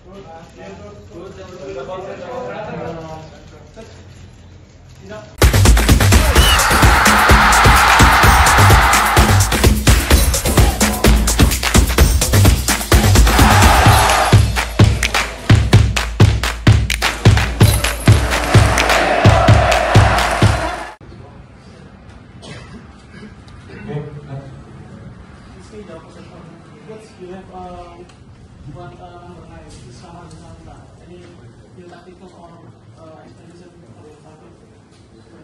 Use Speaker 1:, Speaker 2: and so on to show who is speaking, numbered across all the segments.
Speaker 1: You have one number 9, this someone any tactical or explanation for the target?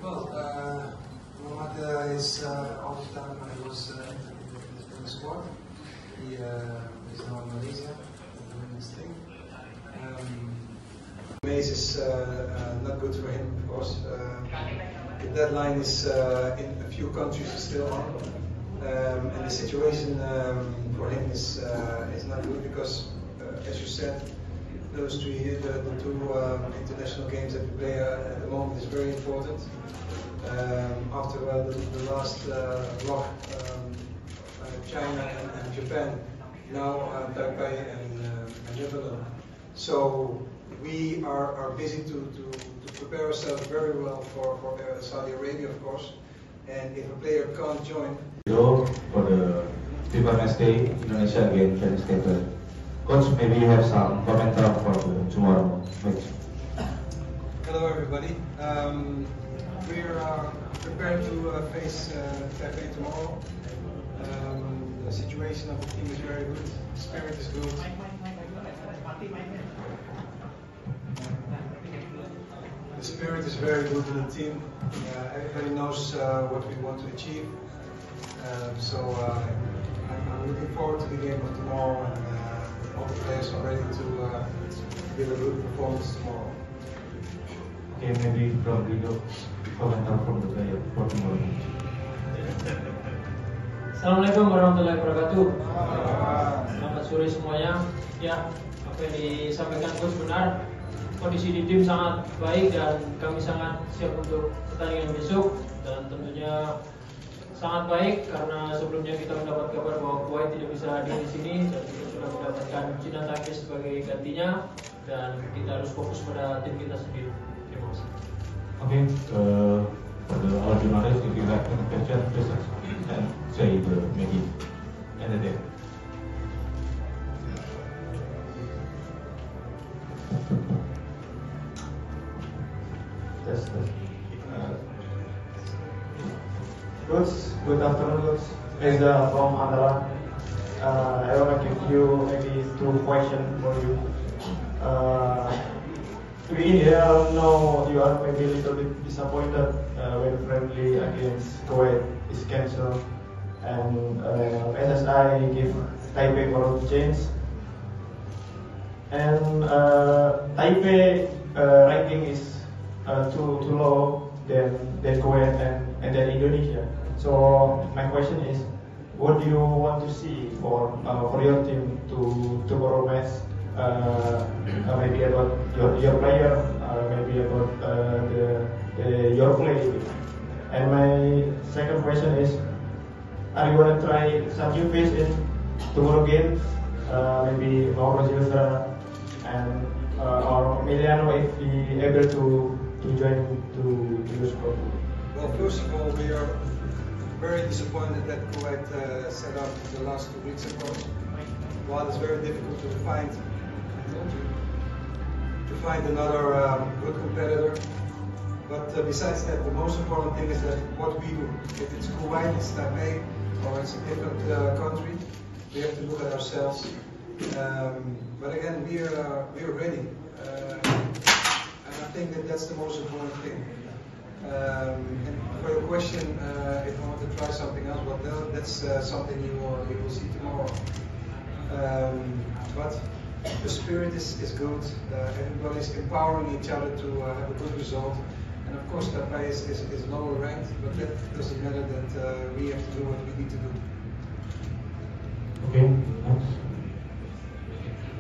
Speaker 2: Well, Mohamed is all the time when he was in the squad. He is now in Malaysia doing his thing. Maze is not good for him, of course. The deadline is in a few countries still on. And the situation for him is not good because, as you said, those the two international games that we play at the moment is very important. After the last block, China and Japan, now Taipei and Netherlands. So we are busy to prepare ourselves very well for Saudi Arabia, of course. And if a player can't join,
Speaker 3: for the FIFA Matchday Indonesia against Chinese Taipei. Coach, maybe you have some commentary for the tomorrow match.
Speaker 2: Hello everybody. We are prepared to face Taipei tomorrow. The situation of the team is very good. The spirit is good. The spirit is very good in the team. Everybody knows what we want to achieve. So I'm looking forward to the game of tomorrow, and all the players are ready to give a good performance tomorrow.
Speaker 3: Okay, maybe from Rido, komentar from the player for tomorrow.
Speaker 1: Assalamualaikum warahmatullahi wabarakatuh. Selamat sore semuanya. Ya, apa yang disampaikan Coach benar. Kondisi di tim sangat baik dan kami sangat siap untuk pertandingan besok, dan tentunya sangat baik karena sebelumnya kita mendapat kabar bahwa Kuwait tidak bisa hadir di sini dan kita sudah mendapatkan Jinan Takis sebagai gantinya, dan kita harus fokus pada tim kita sendiri. Terima kasih.
Speaker 3: Okay, for the all journalists, if you like any question, please and say the maybe end of the day.
Speaker 4: Coach, good afternoon, Coach. Reza from Andara. I want to give you maybe 2 questions for you. To begin here, I know you are maybe a little bit disappointed when friendly against Kuwait is cancelled, and SSI give Taipei for a chance. And Taipei ranking is too low than Kuwait and then Indonesia. So my question is, what do you want to see for your team to tomorrow match? Maybe about your player, maybe about your play. And my second question is, are you gonna try some new face in tomorrow game? Maybe Mauro Silva and or Emiliano if he able to join to your squad.
Speaker 2: Well, first of all, we are very disappointed that Kuwait set up the last 2 weeks ago. While it's very difficult to find another good competitor, but besides that, the most important thing is that what we do. If it's Kuwait, it's Taipei, or it's a different country, we have to look at ourselves. But again, we are ready, and I think that's the most important thing. And for your question, if I want to try something else, well, that's something you will see tomorrow. But the spirit is good. Everybody is empowering each other to have a good result. And of course, Taipei is lower ranked, but that doesn't matter. That we have to do what we need to do.
Speaker 3: Okay.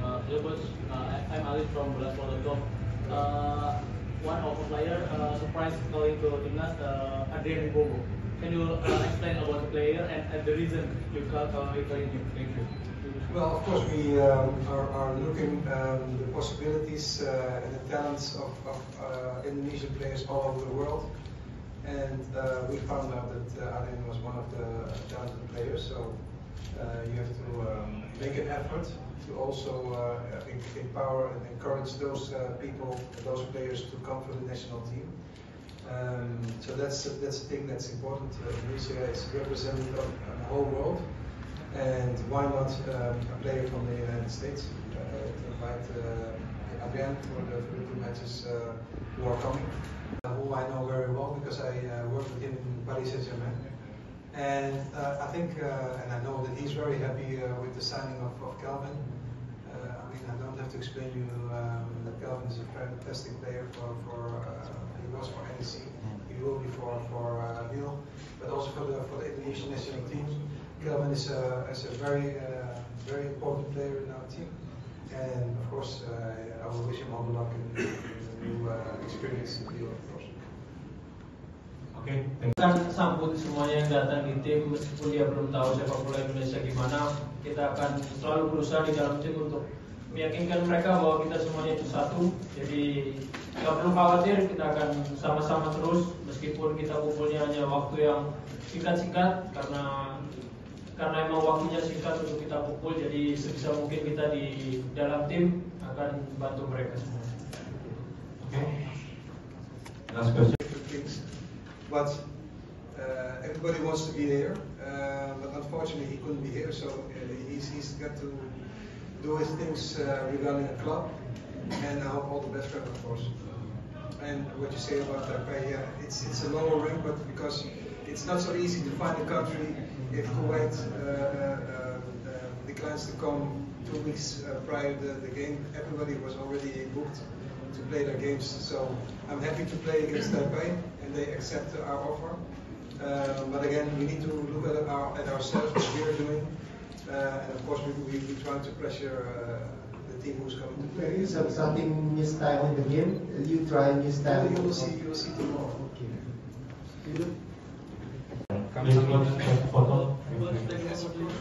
Speaker 5: Hello Coach, I'm Ali from Bola.com. One of the players surprised going to Timnas, Adrian Bobo. Can you explain about the player and the reason you called him? Thank you.
Speaker 2: Well, of course, we are looking the possibilities and the talents of Indonesian players all over the world. And we found out that Arjen was one of the talented players, so you have to make an effort to also empower and encourage those people, those players to come for the national team. So that's a thing that's important. Indonesia is represented on the whole world, and why not a player from the United States to invite Arjen for the 2 matches who are coming, who I know very well because I worked with him in Paris Saint-Germain. And I think, and I know that he's very happy with the signing of Calvin. I mean, I don't have to explain to you that Calvin is a fantastic player he was for NEC, he will be for Lille, but also for the Indonesian national team. Calvin is a very important player in our team, and of course I will wish him all the luck in the new experience in Lille, of course.
Speaker 3: Okay, thank you.
Speaker 1: Kita sambut semuanya yang datang di tim, meskipun dia belum tahu sepak bola Indonesia gimana, kita akan selalu berusaha di dalam tim untuk meyakinkan mereka bahwa kita semuanya itu satu. Jadi nggak perlu khawatir, kita akan sama-sama terus, meskipun kita kumpulnya hanya waktu yang singkat-singkat, karena emang waktunya singkat untuk kita kumpul. Jadi sebisa mungkin kita di dalam tim akan bantu mereka semua.
Speaker 3: Okay. Last question.
Speaker 2: But everybody wants to be there, but unfortunately he couldn't be here, so he's got to do his things regarding the club, and I hope all the best for him, of course. And what you say about Taipei, yeah, it's a lower rank, but because it's not so easy to find a country if Kuwait declines to come 2 weeks prior to the game, everybody was already booked to play their games. So I'm happy to play against Taipei, and they accept our offer. But again, we need to look at ourselves, what we are doing, and of course we try to pressure the team who's coming to play.
Speaker 6: Maybe something new style in the game. You try new style.
Speaker 2: You will see tomorrow.
Speaker 6: Okay.
Speaker 3: Kami buat foto.
Speaker 1: Terima kasih.